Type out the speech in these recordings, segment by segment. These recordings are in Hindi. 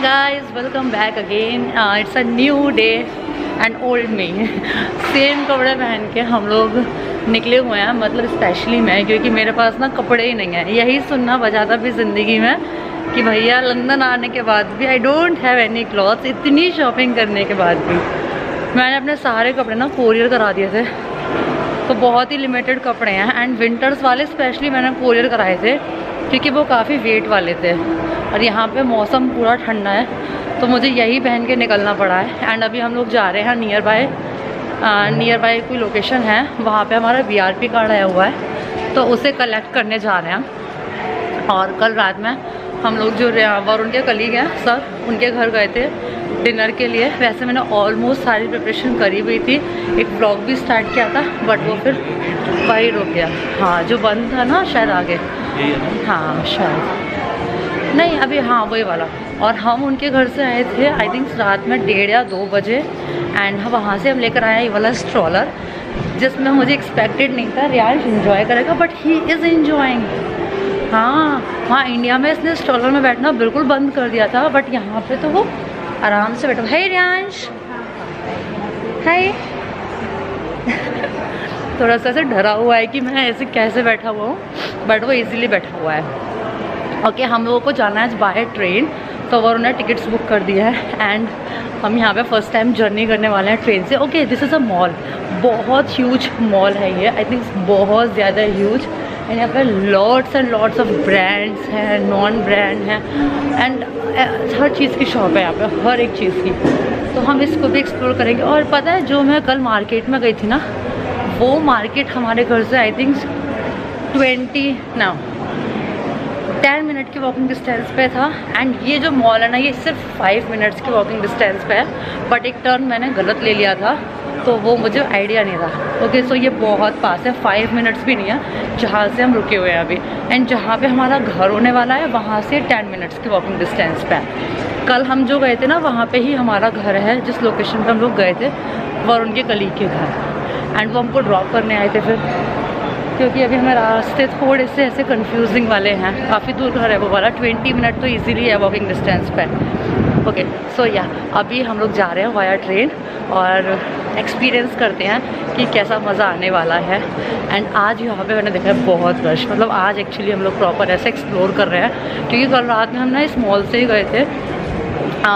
guys, welcome back again. It's a new day and old me. Same कपड़े पहन के हम लोग निकले हुए हैं, मतलब स्पेशली मैं, क्योंकि मेरे पास ना कपड़े ही नहीं हैं। यही सुनना बजाता भी ज़िंदगी में कि भैया लंदन आने के बाद भी I don't have any clothes. इतनी शॉपिंग करने के बाद भी मैंने अपने सारे कपड़े ना कोरियर करा दिए थे, तो बहुत ही लिमिटेड कपड़े हैं। एंड विंटर्स वाले स्पेशली मैंने कोरियर कराए थे क्योंकि वो काफ़ी वेट वाले थे, और यहाँ पे मौसम पूरा ठंडा है, तो मुझे यही पहन के निकलना पड़ा है। एंड अभी हम लोग जा रहे हैं नियर बाय कोई लोकेशन है, वहाँ पे हमारा वीआरपी कार्ड आया हुआ है, तो उसे कलेक्ट करने जा रहे हैं। और कल रात में हम लोग जो वरुण के कलीग हैं सर, उनके घर गए थे डिनर के लिए। वैसे मैंने ऑलमोस्ट सारी प्रिपरेशन करी हुई थी, एक ब्लॉग भी स्टार्ट किया था, बट वो फिर वही रुक गया। हाँ, जो बंद था ना शायद आगे, हाँ शायद नहीं अभी, हाँ वही वाला। और हम उनके घर से आए थे आई थिंक रात में 1:30 या 2 बजे। एंड वहाँ से हम लेकर आए ये वाला स्ट्रॉलर, जिसमें मुझे एक्सपेक्टेड नहीं था रियाज इन्जॉय करेगा, बट ही इज़ इन्जॉइंग। हाँ, वहाँ इंडिया में इसने स्ट्रॉलर में बैठना बिल्कुल बंद कर दिया था, बट यहाँ पे तो वो आराम से बैठा। है रियांश, हाय। थोड़ा सा ऐसे डरा हुआ है कि मैं ऐसे कैसे बैठा हुआ हूँ, बट वो इजीली बैठा हुआ है। ओके, हम लोगों को जाना है बाय ट्रेन, तो वरुण ने टिकट्स बुक कर दिया है। एंड हम यहाँ पे फर्स्ट टाइम जर्नी करने वाले हैं ट्रेन से। Okay, this is a mall, बहुत ह्यूज मॉल है ये, आई थिंक बहुत ज़्यादा ह्यूज। एंड यहाँ पे lots and lots of brands हैं, नॉन ब्रांड हैं, एंड हर चीज़ की शॉप है यहाँ पे, हर एक चीज़ की। तो हम इसको भी एक्सप्लोर करेंगे। और पता है, जो मैं कल मार्केट में गई थी ना, वो मार्केट हमारे घर से आई थिंक 10 मिनट की वॉकिंग डिस्टेंस पे था। एंड ये जो मॉल है ना, ये सिर्फ 5 मिनट्स की वॉकिंग डिस्टेंस पे है, बट एक टर्न मैंने गलत ले लिया था, तो वो मुझे आइडिया नहीं था। ओके, सो ये बहुत पास है, 5 मिनट्स भी नहीं है जहाँ से हम रुके हुए हैं अभी। एंड जहाँ पे हमारा घर होने वाला है, वहाँ से 10 मिनट्स की वॉकिंग डिस्टेंस पे है। कल हम जो गए थे ना, वहाँ पे ही हमारा घर है, जिस लोकेशन पे हम लोग गए थे, वरुण के कलीग के घर। एंड वो हमको ड्रॉप करने आए थे फिर, क्योंकि अभी हमें रास्ते थोड़े से ऐसे कंफ्यूजिंग वाले हैं। काफ़ी दूर घर है वो वाला, 20 मिनट तो इजीली है वॉकिंग डिस्टेंस पे। ओके, सो या अभी हम लोग जा रहे हैं वाया ट्रेन, और एक्सपीरियंस करते हैं कि कैसा मज़ा आने वाला है। एंड आज यहाँ पे मैंने देखा है बहुत रश, मतलब आज एक्चुअली हम लोग प्रॉपर ऐसे एक्सप्लोर कर रहे हैं, क्योंकि कल रात में हम ना इस मॉल से ही गए थे।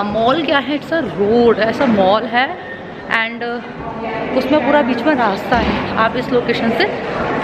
मॉल क्या है, इट्स अ रोड, ऐसा मॉल है, एंड उसमें पूरा बीच में रास्ता है, आप इस लोकेशन से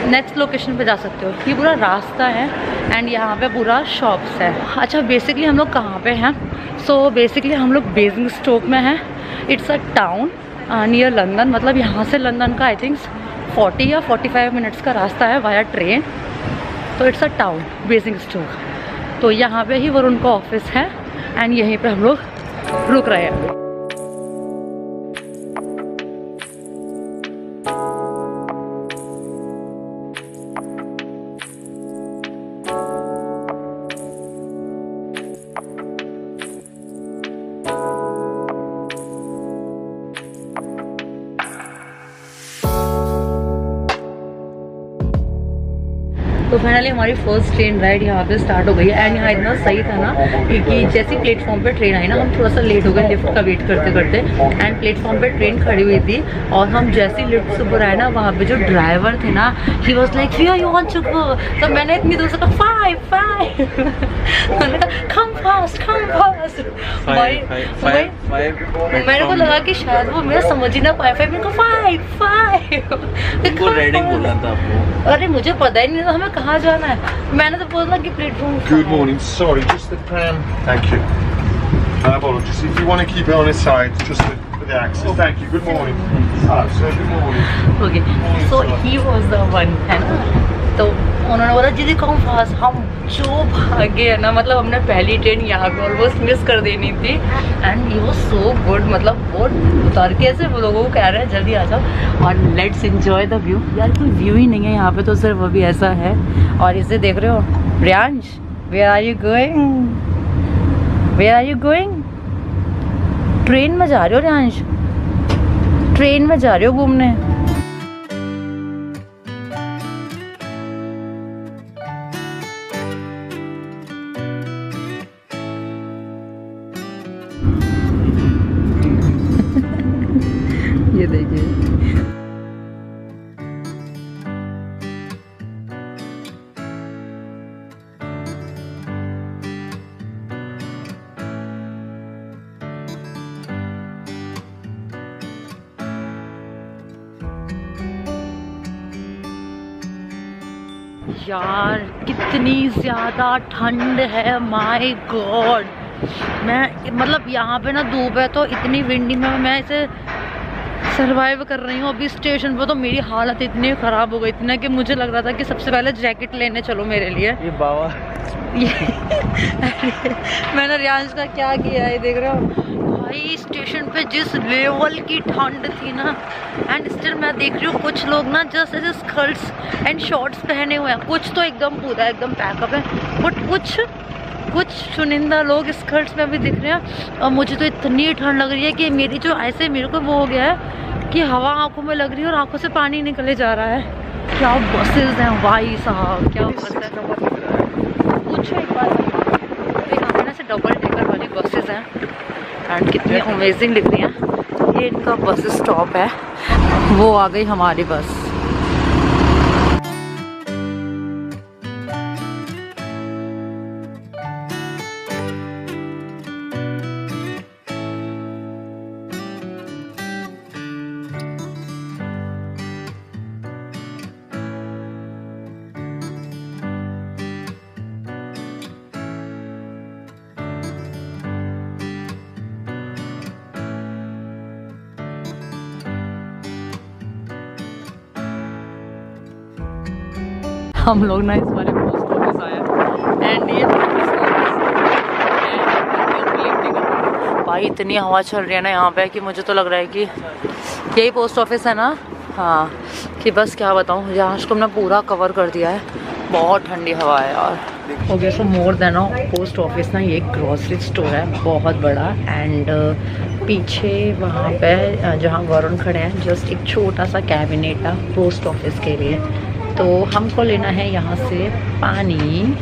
नेक्स्ट लोकेशन पे जा सकते हो, ये पूरा रास्ता है। एंड यहाँ पे पूरा शॉप्स है। अच्छा, बेसिकली हम लोग कहाँ पे हैं? सो बेसिकली हम लोग बेसिंगस्टोक में हैं। It's a town near London, मतलब यहाँ से लंदन का आई थिंक 40 या 45 मिनट्स का रास्ता है वाया ट्रेन। तो इट्स अ टाउन बेसिंगस्टोक, तो यहाँ पे ही वरुण का ऑफिस है, एंड यहीं पे हम लोग रुक रहे हैं। तो फाइनली हमारी फर्स्ट ट्रेन राइड यहाँ पे स्टार्ट हो गई है। एंड यहाँ इतना सही था ना कि जैसे प्लेटफॉर्म पे ट्रेन आई ना, हम थोड़ा सा लेट हो गए लिफ्ट का वेट करते करते। एंड प्लेटफॉर्म पे ट्रेन खड़ी हुई थी, और हम जैसे ही लिफ्ट से ऊपर आए ना, वहाँ पे जो ड्राइवर थे ना, he was like where you want to go. तो मैंने इतनी दूर से कहा 5 मैंने कहा कम फास्ट मेरे को लगा कि शायद वो मेरा समझ ही ना पाए। 5 मैंने कहा 5 रेडिंग बोलना था आपको। अरे मुझे पता ही नहीं था हमें कहाँ जाना है, मैंने तो बोला कि platform. Good morning. Sorry, just the tram. Thank you. Apologies. If you want to keep it on its side, just for the access. Thank you. Good morning. Sir, good morning. Okay, so he was the one, है ना। तो उन्होंने बोला दीदी कम फास्ट, हम जो भागे है ना, मतलब हमने पहली ट्रेन यहाँ पे ऑलमोस्ट मिस कर देनी थी। एंड ये वाज सो गुड, मतलब वो उतर के ऐसे वो लोगों को कह रहे हैं जल्दी आ जाओ और लेट्स एंजॉय द व्यू। यार कोई व्यू ही नहीं है यहाँ पे, तो सिर्फ अभी ऐसा है। और इसे देख रहे हो Riyansh, where are you going, where are you going? Train में जा रहे हो रियांश, ट्रेन में जा रहे हो घूमने? ये देखिए। यार कितनी ज़्यादा ठंड है, माय गॉड। मैं मतलब यहाँ पे ना धूप है तो इतनी विंडी में मैं इसे सरवाइव कर रही हूँ। अभी स्टेशन पे तो मेरी हालत इतनी ख़राब हो गई थी ना कि मुझे लग रहा था कि सबसे पहले जैकेट लेने चलो मेरे लिए। ये बाबा मैंने रियांश का क्या किया है देख रहे हो भाई। स्टेशन पे जिस लेवल की ठंड थी ना, एंड स्टिल मैं देख रही हूँ कुछ लोग ना जस्ट ऐसे स्कर्ट्स एंड शॉर्ट्स पहने हुए हैं, कुछ तो एकदम पूरा एकदम पैकअप है, बट कुछ चुनिंदा लोग स्कर्ट्स में भी दिख रहे हैं। और मुझे तो इतनी ठंड लग रही है कि मेरी जो ऐसे मेरे को वो हो गया है कि हवा आंखों में लग रही है और आंखों से पानी निकले जा रहा है। क्या बसेस हैं भाई साहब, क्या बस है। पूछो एक बार, यहाँ पे ना से डबल डेकर वाली बसेस हैं एंड कितनी अमेजिंग दिख रही हैं। ये इनका बस स्टॉप है, वो आ गई हमारी बस। हम लोग ना इस वाले पोस्ट ऑफिस आए एंड ये भाई इतनी हवा चल रही है ना यहाँ पे कि मुझे तो लग रहा है कि यही पोस्ट ऑफिस है ना। हाँ, कि बस क्या बताऊँ, यहाँ को हमने पूरा कवर कर दिया है। बहुत ठंडी हवा है यार। ओके, सो मोर देन पोस्ट ऑफिस ना ये एक ग्रॉसरी स्टोर है बहुत बड़ा, एंड पीछे वहाँ पे जहाँ वरुण खड़े हैं जस्ट एक छोटा सा कैबिनेट है पोस्ट ऑफिस के लिए। तो हमको लेना है यहाँ से पानी।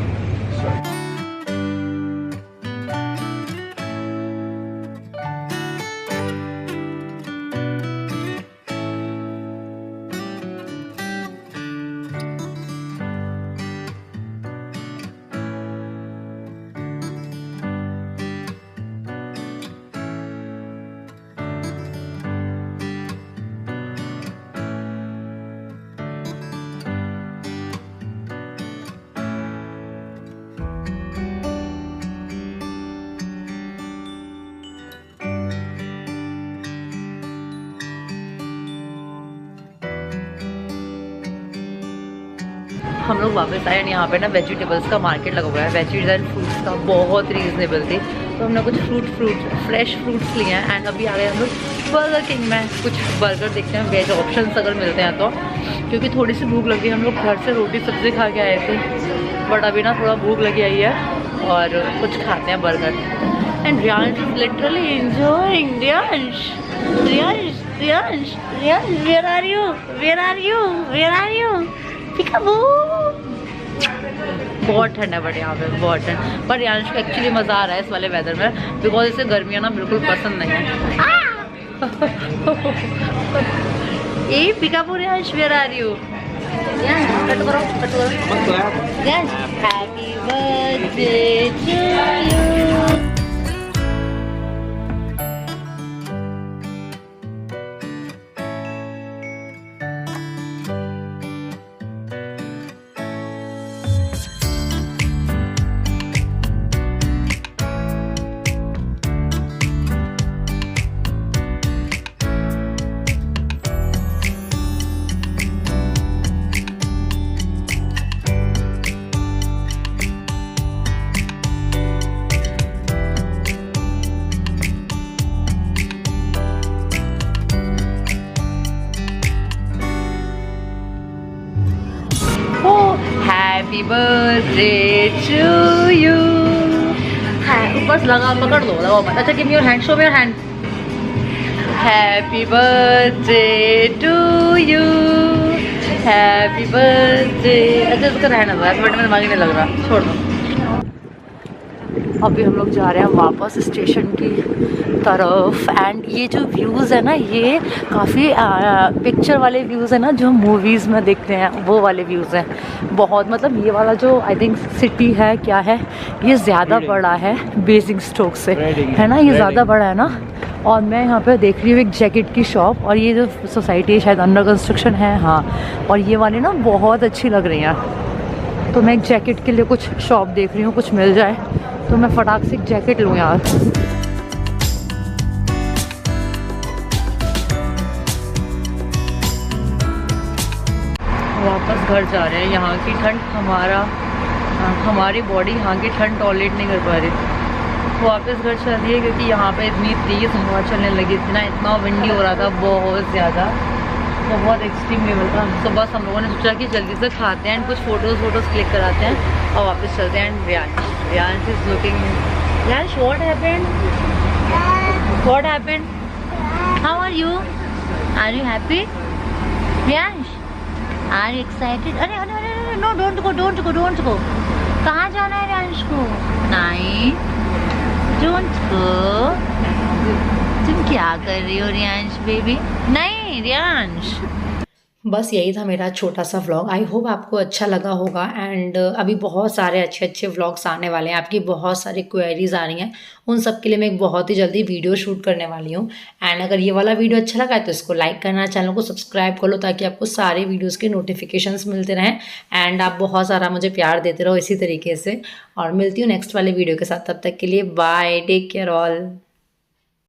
हम लोग वापस आए, यहाँ पे ना वेजिटेबल्स का मार्केट लगा हुआ है, वेजिटेबल एंड फ्रूट्स का, बहुत रीजनेबल थी। तो हमने कुछ फ्रेश फ्रूट्स लिए हैं एंड अभी आ गए हम लोग बर्गर किंग में। कुछ बर्गर देखते हैं, वेज ऑप्शंस अगर मिलते हैं तो, क्योंकि थोड़ी सी भूख लगी। हम लोग घर से रोटी सब्जी खा के आए थे, बट अभी ना थोड़ा भूख लगी आई है और कुछ खाते हैं burger. And Riyansh is literally enjoying. Riyansh, where are you? बहुत ठंड है बट यहाँ पे बहुत ठंड। पर रियांश को एक्चुअली मज़ा आ रहा है इस वाले वेदर में, बिकॉज इसे गर्मियाँ ना बिल्कुल पसंद नहीं है। ये पिकापुर Riyansh, where are you? Cut करो। Happy birthday to you. Happy birthday to you. ऊपर लगा, पकड़ लो, लगाओ मत। अच्छा, give me your hand, show me your hand. Happy birthday to you, happy birthday. अच्छा इसका रहना दो, हैप्पी बर्थडे में दिमाग ही नहीं लग रहा, छोड़ दो। अभी हम लोग जा रहे हैं वापस स्टेशन की तरफ। एंड ये जो व्यूज़ है ना, ये काफ़ी पिक्चर वाले व्यूज़ है ना जो मूवीज़ में देखते हैं, वो वाले व्यूज़ हैं। बहुत मतलब ये वाला जो आई थिंक सिटी है क्या है, ये ज़्यादा बड़ा है बेसिकस्टोक से, है ना, ये ज़्यादा बड़ा है ना। और मैं यहाँ पे देख रही हूँ एक जैकेट की शॉप, और ये जो सोसाइटी है शायद अंडर कंस्ट्रक्शन है, हाँ। और ये वाली ना बहुत अच्छी लग रही हैं, तो मैं एक जैकेट के लिए कुछ शॉप देख रही हूँ, कुछ मिल जाए तो मैं फटाक से एक जैकेट लूँ यार। वापस घर जा रहे हैं। यहाँ की ठंड हमारी बॉडी यहाँ की ठंड टॉलरेट नहीं कर पा रही। वापस घर चल रही है क्योंकि यहाँ पे इतनी तेज़ हवा चलने लगी थी ना, इतना विंडी हो रहा था बहुत ज़्यादा, बहुत एक्सट्रीम लेवल था। तो बस हम लोगों ने सोचा कि जल्दी से खाते हैं, कुछ फ़ोटोज़ क्लिक कराते हैं और वापस चलते हैं। And Riyansh is looking, Riyansh what happened, how are you happy Riyansh, are you excited? अरे अरे अरे नो, डोंट गो। कहाँ जाना है रियांश को? नहीं, डोंट गो। तुम क्या कर रही हो रियांश बेबी? नहीं रियांश। बस यही था मेरा छोटा सा व्लॉग। आई होप आपको अच्छा लगा होगा। एंड अभी बहुत सारे अच्छे व्लॉग्स आने वाले हैं। आपकी बहुत सारी क्वेरीज आ रही हैं, उन सब के लिए मैं एक बहुत ही जल्दी वीडियो शूट करने वाली हूँ। एंड अगर ये वाला वीडियो अच्छा लगा है तो इसको लाइक करना, चैनल को सब्सक्राइब कर लो ताकि आपको सारे वीडियोज़ के नोटिफिकेशंस मिलते रहें। एंड आप बहुत सारा मुझे प्यार देते रहो इसी तरीके से। और मिलती हूँ नेक्स्ट वाले वीडियो के साथ, तब तक के लिए बाय, टेक केयर ऑल।